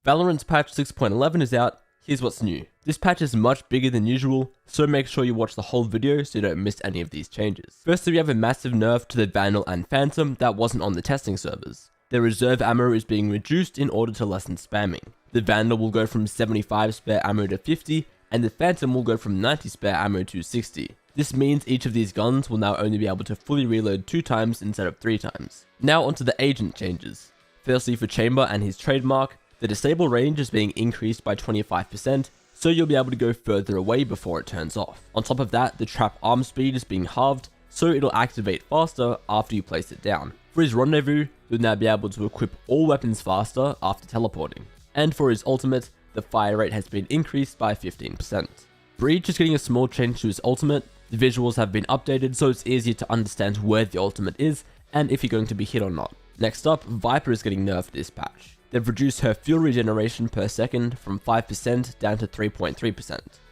Valorant's patch 6.11 is out. Here's what's new. This patch is much bigger than usual, so make sure you watch the whole video so you don't miss any of these changes. Firstly, we have a massive nerf to the Vandal and Phantom that wasn't on the testing servers. Their reserve ammo is being reduced in order to lessen spamming. The Vandal will go from 75 spare ammo to 50, and the Phantom will go from 90 spare ammo to 60. This means each of these guns will now only be able to fully reload 2 times instead of 3 times. Now onto the agent changes. Firstly, for Chamber and his trademark, the disable range is being increased by 25%, so you'll be able to go further away before it turns off. On top of that, the trap arm speed is being halved, so it'll activate faster after you place it down. For his rendezvous, you'll now be able to equip all weapons faster after teleporting. And for his ultimate, the fire rate has been increased by 15%. Breach is getting a small change to his ultimate. The visuals have been updated so it's easier to understand where the ultimate is and if you're going to be hit or not. Next up, Viper is getting nerfed this patch. They've reduced her fuel regeneration per second from 5% down to 3.3%.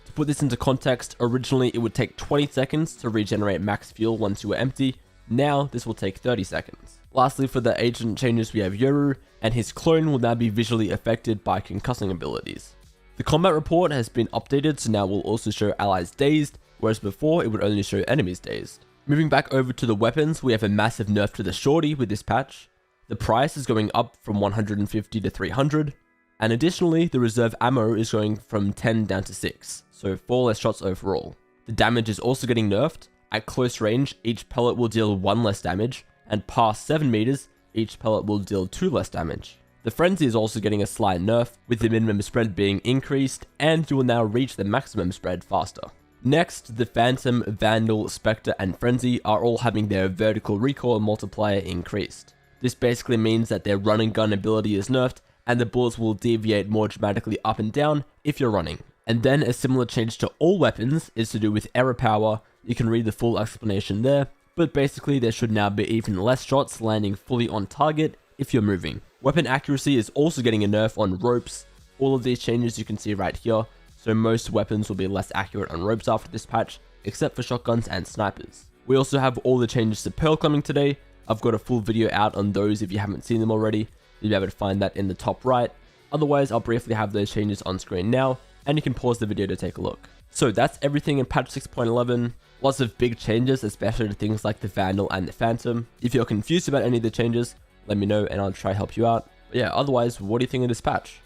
To put this into context, originally it would take 20 seconds to regenerate max fuel once you were empty. Now this will take 30 seconds. Lastly, for the agent changes, we have Yoru, and his clone will now be visually affected by concussing abilities. The combat report has been updated, so now will also show allies dazed, whereas before it would only show enemies dazed. Moving back over to the weapons, we have a massive nerf to the shorty with this patch. The price is going up from 150 to 300, and additionally the reserve ammo is going from 10 down to 6, so 4 less shots overall. The damage is also getting nerfed. At close range, each pellet will deal 1 less damage, and past 7 meters, each pellet will deal 2 less damage. The frenzy is also getting a slight nerf, with the minimum spread being increased, and you will now reach the maximum spread faster. Next, the Phantom, Vandal, Spectre, and Frenzy are all having their vertical recoil multiplier increased. This basically means that their run and gun ability is nerfed, and the bullets will deviate more dramatically up and down if you're running. And then a similar change to all weapons is to do with error power. You can read the full explanation there, but basically there should now be even less shots landing fully on target if you're moving. Weapon accuracy is also getting a nerf on ropes. All of these changes you can see right here, so most weapons will be less accurate on ropes after this patch, except for shotguns and snipers. We also have all the changes to Pearl coming today. I've got a full video out on those if you haven't seen them already. You'll be able to find that in the top right. Otherwise, I'll briefly have those changes on screen now, and you can pause the video to take a look. So that's everything in patch 6.11. Lots of big changes, especially to things like the Vandal and the Phantom. If you're confused about any of the changes, let me know and I'll try to help you out. But yeah, otherwise, what do you think of this patch?